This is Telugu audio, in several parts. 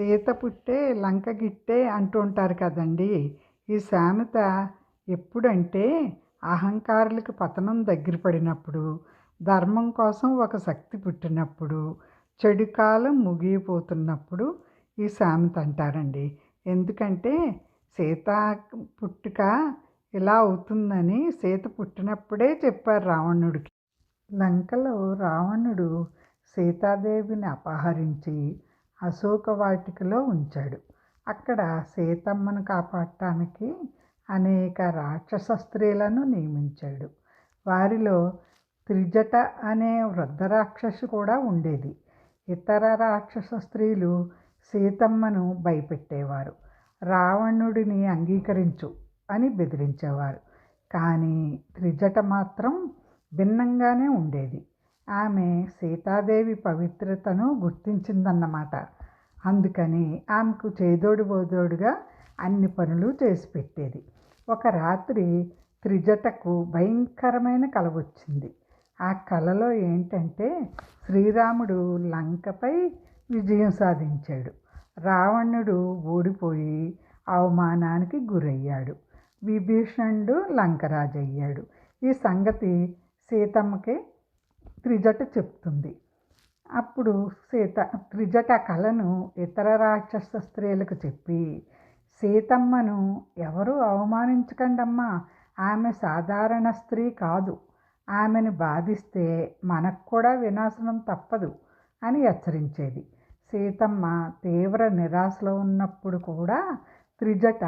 సీత పుట్టే లంక గిట్టే అంటుంటారు కదండీ! ఈ సామెత ఎప్పుడంటే అహంకారులకు పతనం దగ్గర పడినప్పుడు, ధర్మం కోసం ఒక శక్తి పుట్టినప్పుడు, చెడు కాలం ముగియపోతున్నప్పుడు ఈ సామెత అంటారండి. ఎందుకంటే సీత పుట్టుక ఇలా అవుతుందని సీత పుట్టినప్పుడే చెప్పారు రావణుడికి. లంకలో రావణుడు సీతాదేవిని అపహరించి అశోకవాటికలో ఉంచాడు. అక్కడ సీతమ్మను కాపాడటానికి అనేక రాక్షస స్త్రీలను నియమించాడు. వారిలో త్రిజట అనే వృద్ధ రాక్షసి కూడా ఉండేది. ఇతర రాక్షస స్త్రీలు సీతమ్మను భయపెట్టేవారు. రావణుడిని అంగీకరించు అని బెదిరించేవారు. కానీ త్రిజట మాత్రం భిన్నంగానే ఉండేది. ఆమె సీతాదేవి పవిత్రతను గుర్తించిందన్నమాట. అందుకని ఆమెకు చేదోడు బోదోడుగా అన్ని పనులు చేసి పెట్టేది. ఒక రాత్రి త్రిజటకు భయంకరమైన కల వచ్చింది. ఆ కలలో ఏంటంటే శ్రీరాముడు లంకపై విజయం సాధించాడు. రావణుడు ఓడిపోయి అవమానానికి గురయ్యాడు. విభీషణుడు లంకరాజయ్యాడు. ఈ సంగతి సీతమ్మకి త్రిజట చెప్తుంది. అప్పుడు త్రిజట కలను ఇతర రాక్షస స్త్రీలకు చెప్పి, సీతమ్మను ఎవరూ అవమానించకండమ్మా, ఆమె సాధారణ స్త్రీ కాదు, ఆమెను బాధిస్తే మనకు కూడా వినాశనం తప్పదు అని హెచ్చరించేది. సీతమ్మ తీవ్ర నిరాశలో ఉన్నప్పుడు కూడా త్రిజట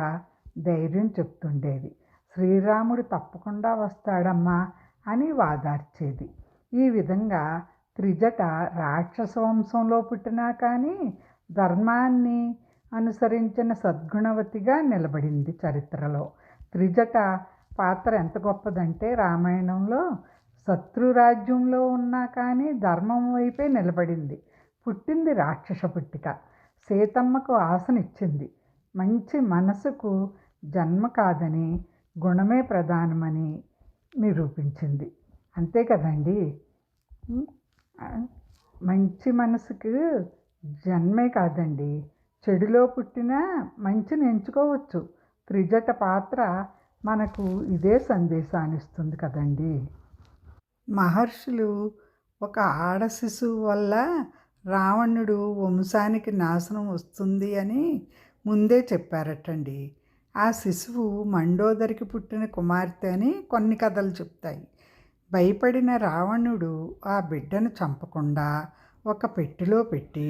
ధైర్యం చెప్తుండేది. శ్రీరాముడు తప్పకుండా వస్తాడమ్మా అని వాదార్చేది. ఈ విధంగా త్రిజట రాక్షస వంశంలో పుట్టినా కానీ ధర్మాన్ని అనుసరించిన సద్గుణవతిగా నిలబడింది చరిత్రలో. త్రిజట పాత్ర ఎంత గొప్పదంటే రామాయణంలో శత్రురాజ్యంలో ఉన్నా కానీ ధర్మం వైపే నిలబడింది. పుట్టింది రాక్షస పుట్టిక. సీతమ్మకు ఆశనిచ్చింది. మంచి మనసుకు జన్మ కాదని గుణమే ప్రధానమని నిరూపించింది. అంతే కదండి. మంచి మనసుకు జన్మే కాదండి, చెడులో పుట్టినా మంచిని ఎంచుకోవచ్చు. త్రిజట పాత్ర మనకు ఇదే సందేశాన్ని ఇస్తుంది కదండి. మహర్షులు ఒక ఆడ శిశువు వల్ల రావణుడు వంశానికి నాశనం వస్తుంది అని ముందే చెప్పారటండి. ఆ శిశువు మండోదరికి పుట్టిన కుమార్తె అని కొన్ని కథలు చెప్తాయి. భయపడిన రావణుడు ఆ బిడ్డను చంపకుండా ఒక పెట్టెలో పెట్టి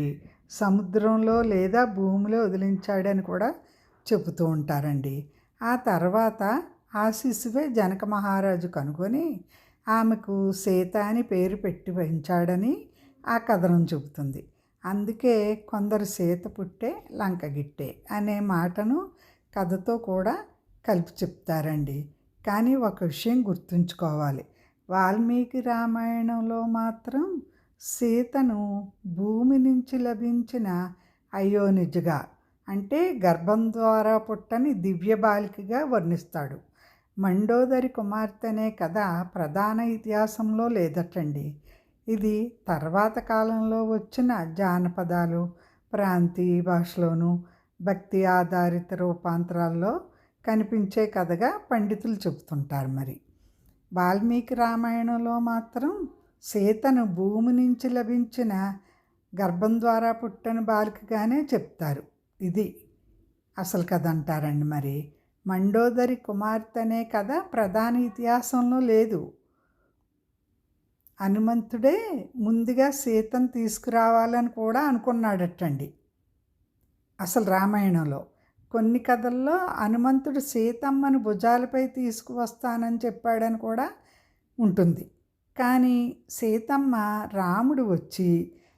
సముద్రంలో లేదా భూమిలో వదిలించాడని కూడా చెబుతూ ఉంటారండి. ఆ తర్వాత ఆ శిశువే జనక మహారాజు కనుగొని ఆమెకు సీత అని పేరు పెట్టి పెంచాడని ఆ కథనం చెబుతుంది. అందుకే కొందరు సీత పుట్టే లంక గిట్టే అనే మాటను కథతో కూడా కలిపి చెప్తారండి. కానీ ఒక విషయం గుర్తుంచుకోవాలి, వాల్మీకి రామాయణంలో మాత్రం సీతను భూమి నుంచి లభించిన అయోనిజగా అంటే గర్భం ద్వారా పుట్టని దివ్య బాలికగా వర్ణిస్తాడు. మండోదరి కుమార్తె అనే కథ ప్రధాన ఇతిహాసంలో లేదటండి. ఇది తర్వాత కాలంలో వచ్చిన జానపదాలు, ప్రాంతీయ భాషలోను భక్తి ఆధారిత రూపాంతరాల్లో కనిపించే కథగా పండితులు చెబుతుంటారు. మరి వాల్మీకి రామాయణంలో మాత్రం సీతను భూమి నుంచి లభించిన గర్భం ద్వారా పుట్టిన బాలికగానే చెప్తారు. ఇది అసలు కథ అంటారండి. మరి మండోదరి కుమార్తె అనే కథ ప్రధాన ఇతిహాసంలో లేదు. హనుమంతుడే ముందుగా సీతను తీసుకురావాలని కూడా అనుకున్నాడటండి. అసలు రామాయణంలో కొన్ని కథల్లో హనుమంతుడు సీతమ్మను భుజాలపై తీసుకువస్తానని చెప్పాడని కూడా ఉంటుంది. కానీ సీతమ్మ రాముడు వచ్చి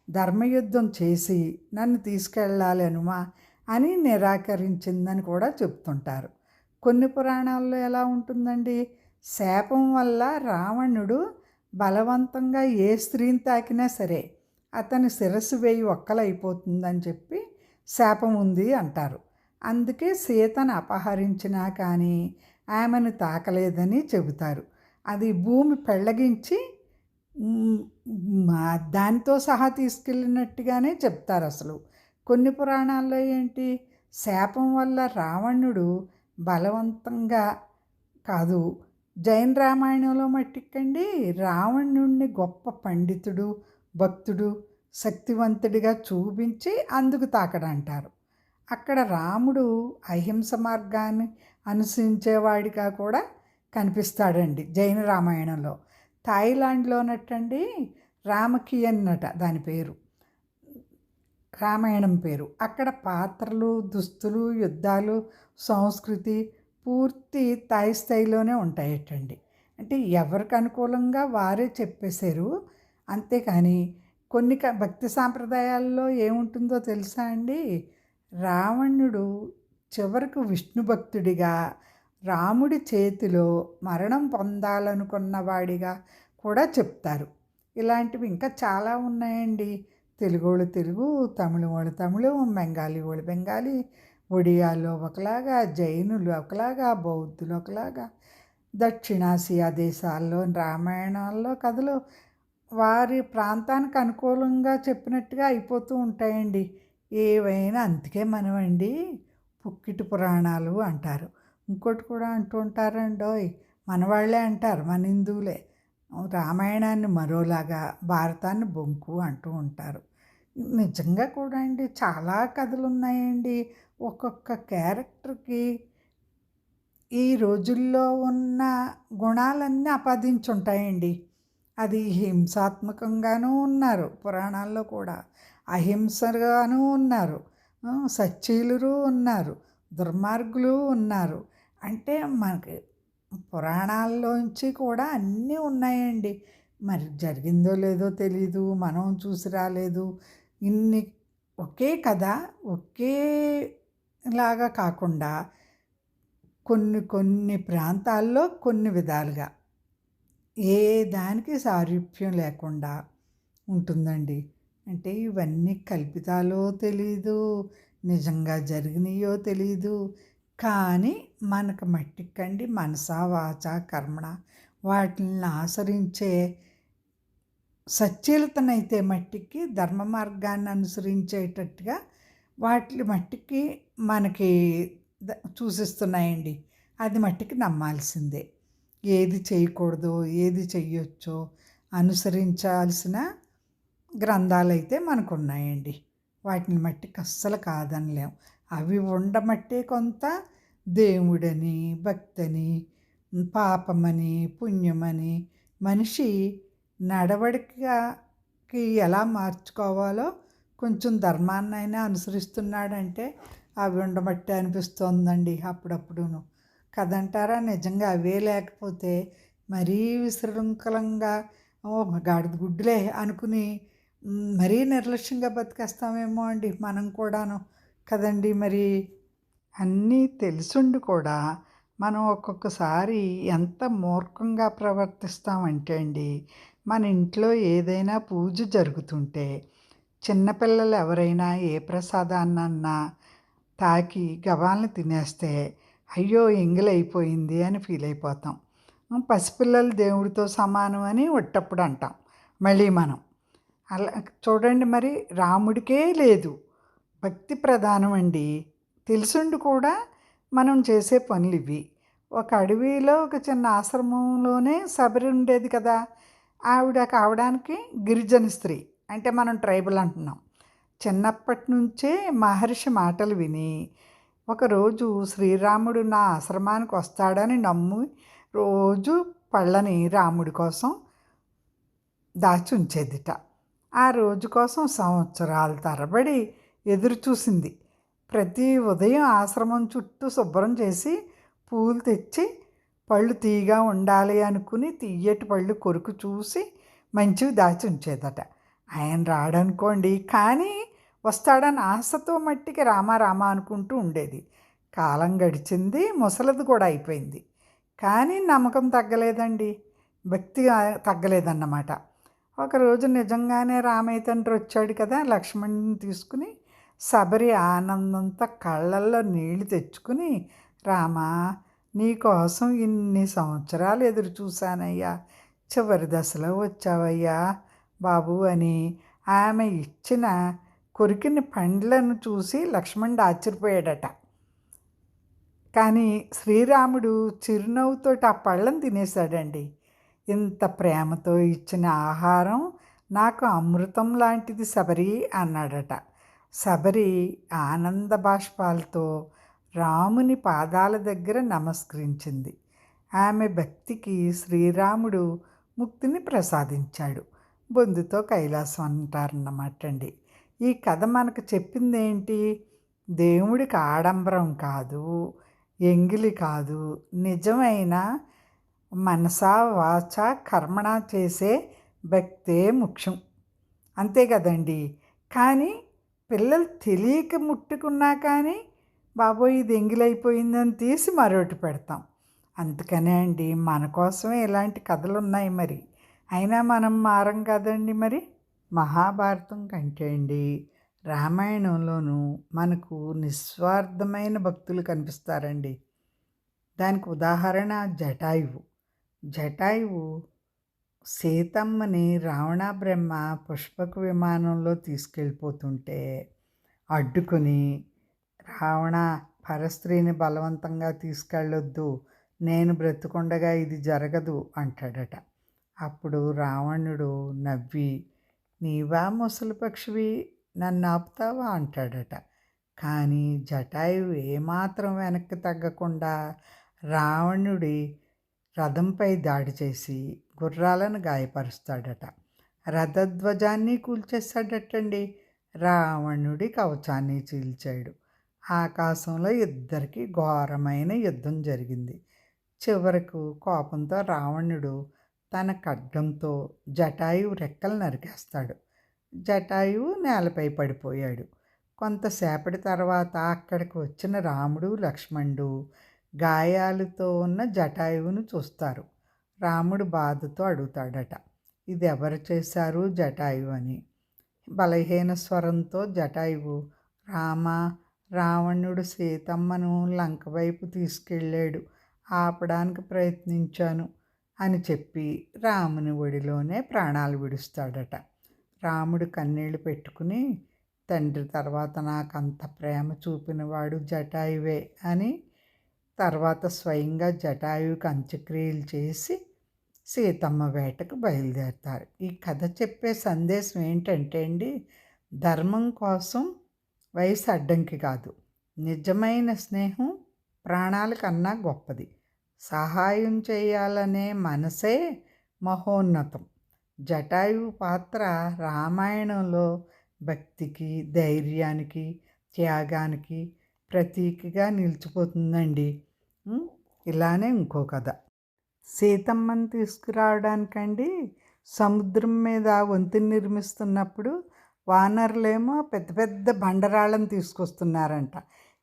ధర్మయుద్ధం చేసి నన్ను తీసుకెళ్ళాలి హనుమా అని నిరాకరించిందని కూడా చెప్తుంటారు. కొన్ని పురాణాల్లో ఎలా ఉంటుందండి, శాపం వల్ల రావణుడు బలవంతంగా ఏ స్త్రీని తాకినా సరే అతని శిరస్సు వేయి ఒక్కలైపోతుందని చెప్పి శాపం ఉంది అంటారు. అందుకే సీతను అపహరించినా కానీ ఆమెను తాకలేదని చెబుతారు. అది భూమి పెళ్ళగించి దానితో సహా తీసుకెళ్ళినట్టుగానే చెప్తారు అసలు. కొన్ని పురాణాల్లో ఏంటి, శాపం వల్ల రావణుడు బలవంతంగా కాదు, జైన రామాయణంలో మట్టిక్కండి రావణుడిని గొప్ప పండితుడు, భక్తుడు, శక్తివంతుడిగా చూపించి అందుకు తాకడంటారు. అక్కడ రాముడు అహింస మార్గాన్ని అనుసరించేవాడిగా కూడా కనిపిస్తాడండి జైన రామాయణంలో. థాయిలాండ్లోనటండి రామకియన్నట దాని పేరు, రామాయణం పేరు. అక్కడ పాత్రలు, దుస్తులు, యుద్ధాలు, సంస్కృతి పూర్తి థాయ్ స్థాయిలోనే ఉంటాయటండి. అంటే ఎవరికి అనుకూలంగా వారే చెప్పేశారు. అంతేకాని కొన్ని భక్తి సాంప్రదాయాల్లో ఏముంటుందో తెలుసా అండి, రావణుడు చివరకు విష్ణు భక్తుడిగా రాముడి చేతిలో మరణం పొందాలనుకున్నవాడిగా కూడా చెప్తారు. ఇలాంటివి ఇంకా చాలా ఉన్నాయండి. తెలుగు వాళ్ళు తెలుగు, తమిళం వాళ్ళు తమిళం, బెంగాలీ వాళ్ళు బెంగాలీ, ఒడియాలో ఒకలాగా, జైనులు ఒకలాగా, బౌద్ధులు ఒకలాగా, దక్షిణాసియా దేశాల్లో రామాయణాల్లో కథలు వారి ప్రాంతానికి అనుకూలంగా చెప్పినట్టుగా అయిపోతూ ఉంటాయండి ఏవైనా. అందుకే మనమండి పుక్కిటి పురాణాలు అంటారు. ఇంకోటి కూడా అంటూ ఉంటారండోయ్, మనవాళ్ళే అంటారు, మన హిందువులే, రామాయణాన్ని మరోలాగా, భారతాన్ని బొంకు అంటూ ఉంటారు. నిజంగా కూడా అండి చాలా కథలు ఉన్నాయండి. ఒక్కొక్క క్యారెక్టర్కి ఈ రోజుల్లో ఉన్న గుణాలన్నీ ఆపాదించుంటాయండి. అది హింసాత్మకంగానూ ఉన్నారు పురాణాల్లో కూడా, అహింసగానూ ఉన్నారు, సచ్చీలురు ఉన్నారు, దుర్మార్గులు ఉన్నారు. అంటే మనకి పురాణాల్లోంచి కూడా అన్నీ ఉన్నాయండి. మరి జరిగిందో లేదో తెలీదు, మనం చూసి రాలేదు. ఇన్ని ఒకే కథ ఒకేలాగా కాకుండా కొన్ని కొన్ని ప్రాంతాల్లో కొన్ని విధాలుగా ఏ దానికి సారూప్యం లేకుండా ఉంటుందండి. అంటే ఇవన్నీ కల్పితాలో తెలీదు, నిజంగా జరిగినాయో తెలీదు. కానీ మనకు మట్టికండి మనసా వాచ కర్మణ వాటిని ఆచరించే సచ్చీలతనైతే మట్టికి ధర్మ మార్గాన్ని అనుసరించేటట్టుగా వాటి మట్టికి మనకి సూచిస్తున్నాయండి. అది మట్టికి నమ్మాల్సిందే. ఏది చేయకూడదో ఏది చెయ్యొచ్చో అనుసరించాల్సిన గ్రంథాలైతే మనకు ఉన్నాయండి. వాటిని మట్టికి అస్సలు కాదనలేం. అవి ఉండమట్టే కొంత దేవుడని, భక్తని, పాపమని, పుణ్యమని మనిషి నడవడికకి ఎలా మార్చుకోవాలో కొంచెం ధర్మాన్నైనా అనుసరిస్తున్నాడంటే అవి ఉండబట్టే అనిపిస్తోందండి అప్పుడప్పుడును. కదంటారా? నిజంగా అవే లేకపోతే మరీ విశృంఖలంగా గాడిద గుడ్డులే అనుకుని మరీ నిర్లక్ష్యంగా బతికేస్తామేమో అండి మనం కూడాను కదండి. మరి అన్నీ తెలుసుండి కూడా మనం ఒక్కొక్కసారి ఎంత మూర్ఖంగా ప్రవర్తిస్తామంటే అండి, మన ఇంట్లో ఏదైనా పూజ జరుగుతుంటే చిన్నపిల్లలు ఎవరైనా ఏ ప్రసాదాన్నన్నా తాకి గవాల్ని తినేస్తే అయ్యో ఎంగిలైపోయింది అని ఫీల్ అయిపోతాం. పసిపిల్లలు దేవుడితో సమానం అని ఒట్టప్పుడు అంటాం మళ్ళీ మనం. అలా చూడండి, మరి రాముడికే లేదు, భక్తి ప్రధానం అండి. తెలుసుండి కూడా మనం చేసే పనులు ఇవి. ఒక అడవిలో ఒక చిన్న ఆశ్రమంలోనే శబరి ఉండేది కదా. ఆవిడ కావడానికి గిరిజన స్త్రీ, అంటే మనం ట్రైబల్ అంటున్నాం. చిన్నప్పటి నుంచే మహర్షి మాటలు విని ఒకరోజు శ్రీరాముడు నా ఆశ్రమానికి వస్తాడని నమ్మి రోజు పళ్ళని రాముడి కోసం దాచి ఉంచేదిట. ఆ రోజు కోసం సంవత్సరాల తరబడి ఎదురు చూసింది. ప్రతి ఉదయం ఆశ్రమం చుట్టూ శుభ్రం చేసి పూలు తెచ్చి పళ్ళు తీయగా ఉండాలి అనుకుని తీయటి పళ్ళు కొరుకు చూసి మంచివి దాచి ఉంచేదట. ఆయన రాడనుకోండి, కానీ వస్తాడని ఆశతో మట్టికి రామా రామా అనుకుంటూ ఉండేది. కాలం గడిచింది, ముసలిది కూడా అయిపోయింది. కానీ నమ్మకం తగ్గలేదండి, భక్తి తగ్గలేదన్నమాట. ఒకరోజు నిజంగానే రామయ్య తండ్రి వచ్చాడు కదా, లక్ష్మణుని తీసుకుని శబరి ఆనందంతో కళ్ళల్లో నీళ్లు తెచ్చుకుని, రామా నీకోసం ఇన్ని సంవత్సరాలు ఎదురు చూశానయ్యా, చివరి దశలో వచ్చావయ్యా బాబు అని ఆమె ఇచ్చిన కొరికిన పండ్లను చూసి లక్ష్మణుడు ఆశ్చర్యపోయాడట. కానీ శ్రీరాముడు చిరునవ్వుతోటి ఆ పళ్ళను తినేశాడండి. ఇంత ప్రేమతో ఇచ్చిన ఆహారం నాకు అమృతం లాంటిది శబరి అన్నాడట. శబరి ఆనంద బాష్పాలతో రాముని పాదాల దగ్గర నమస్కరించింది. ఆమె భక్తికి శ్రీరాముడు ముక్తిని ప్రసాదించాడు. బొందుతో కైలాసం అంటారన్నమాట అండి. ఈ కథ మనకు చెప్పింది ఏంటి? దేవుడికి ఆడంబరం కాదు, ఎంగిలి కాదు, నిజమైన మనసా వాచ కర్మణ చేసే భక్తే ముఖ్యం. అంతే కదండి. కానీ పిల్లలు తెలియక ముట్టుకున్నా కానీ బాబోయ్ ఇది ఎంగిలైపోయిందని తీసి మరొకటి పెడతాం. అందుకనే అండి మన కోసమే ఇలాంటి కథలు ఉన్నాయి మరి. అయినా మనం మారం కదండి మరి. మహాభారతం కంటే అండి రామాయణంలోనూ మనకు నిస్వార్థమైన భక్తులు కనిపిస్తారండి. దానికి ఉదాహరణ జటాయువు. జటాయువు సీతమ్మని రావణ బ్రహ్మ పుష్పక విమానంలో తీసుకెళ్ళిపోతుంటే అడ్డుకొని, రావణ పరస్త్రీని బలవంతంగా తీసుకెళ్ళొద్దు, నేను బ్రతుకుండగా ఇది జరగదు అంటాడట. అప్పుడు రావణుడు నవ్వి, నీవా ముసలి పక్షివి, నన్ను ఆపుతావా అంటాడట. కానీ జటాయువు ఏమాత్రం వెనక్కి తగ్గకుండా రావణుడి రథంపై దాడి చేసి గుర్రాలను గాయపరుస్తాడట. రథధ్వజాన్ని కూల్చేస్తాడటండి. రావణుడి కవచాన్ని చీల్చాడు. ఆకాశంలో ఇద్దరికి ఘోరమైన యుద్ధం జరిగింది. చివరకు కోపంతో రావణుడు తన ఖడ్గంతో జటాయువు రెక్కలు నరికేస్తాడు. జటాయువు నేలపై పడిపోయాడు. కొంతసేపటి తర్వాత అక్కడికి వచ్చిన రాముడు లక్ష్మణుడు గాయాలతో ఉన్న జటాయువును చూస్తారు. రాముడు బాధతో అడుగుతాడట, ఇది ఎవరు చేశారు జటాయువు అని. బలహీన స్వరంతో జటాయువు, రామా, రావణుడు సీతమ్మను లంక వైపు తీసుకెళ్ళాడు, ఆపడానికి ప్రయత్నించాను అని చెప్పి రాముని ఒడిలోనే ప్రాణాలు విడుస్తాడట. రాముడు కన్నీళ్లు పెట్టుకుని, తండ్రి తర్వాత నాకంత ప్రేమ చూపినవాడు జటాయువే అని తర్వాత స్వయంగా జటాయువుకి అంత్యక్రియలు చేసి సీతమ్మ వేటకు బయలుదేరుతారు. ఈ కథ చెప్పే సందేశం ఏంటంటే అండి, ధర్మం కోసం వయసు అడ్డంకి కాదు, నిజమైన స్నేహం ప్రాణాల కన్నా గొప్పది, సహాయం చేయాలనే మనసే మహోన్నతం. జటాయువు పాత్ర రామాయణంలో భక్తికి, ధైర్యానికి, త్యాగానికి ప్రతీకగా నిలిచిపోతుందండి. ఇలానే ఇంకో కథ. సీతమ్మని తీసుకురావడానికండి సముద్రం మీద వంతెన నిర్మిస్తున్నప్పుడు వానరులేమో పెద్ద పెద్ద బండరాళ్ళని తీసుకొస్తున్నారంట.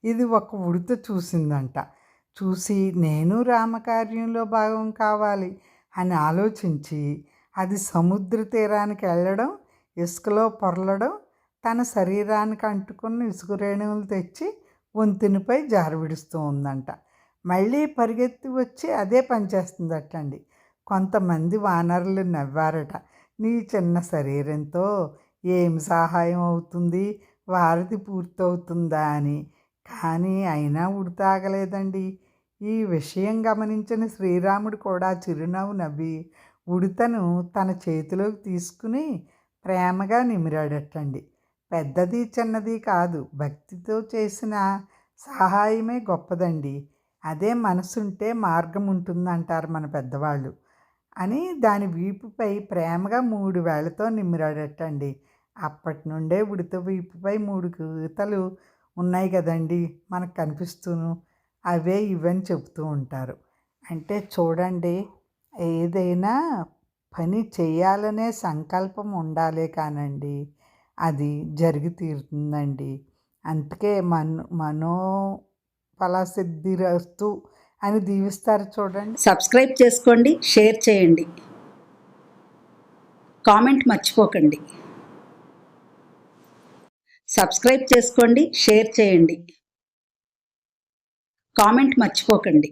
ఇది ఒక ఉడత చూసిందంట. చూసి నేను రామకార్యంలో భాగం కావాలి అని ఆలోచించి అది సముద్ర తీరానికి వెళ్ళడం, ఇసుకలో పొరలడం, తన శరీరానికి అంటుకున్న ఇసుక రేణువులు తెచ్చి వంతెనపై జారవిడుస్తూ ఉందంట. మళ్ళీ పరిగెత్తి వచ్చి అదే పనిచేస్తుందటండి. కొంతమంది వానరులు నవ్వారట, నీ చిన్న శరీరంతో ఏం సహాయం అవుతుంది, వారధి పూర్తవుతుందా అని. కానీ అయినా ఉడతాగలేదండి. ఈ విషయం గమనించిన శ్రీరాముడు కూడా చిరునవ్వు నవ్వి ఉడతను తన చేతిలోకి తీసుకుని ప్రేమగా నిమిరాడటండి. పెద్దది చిన్నది కాదు, భక్తితో చేసిన సహాయమే గొప్పదండి. అదే మనసుంటే మార్గం ఉంటుందంటారు మన పెద్దవాళ్ళు అని దాని వీపుపై ప్రేమగా 3 వేళ్లతో నిమిరాడటండి. అప్పటి నుండే ఉడత వీపుపై 3 గీతలు ఉన్నాయి కదండి మనకు కనిపిస్తూను, అవే ఇవని చెబుతూ ఉంటారు. అంటే చూడండి, ఏదైనా పని చేయాలనే సంకల్పం ఉండాలే కానండి అది జరిగి తీరుతుందండి. అందుకే ఫలసిద్ధిరస్తు అని దీవిస్తారు చూడండి. సబ్స్క్రైబ్ చేసుకోండి, షేర్ చేయండి, కామెంట్ మర్చిపోకండి. సబ్స్క్రైబ్ చేసుకోండి, షేర్ చేయండి, కామెంట్ మర్చిపోకండి.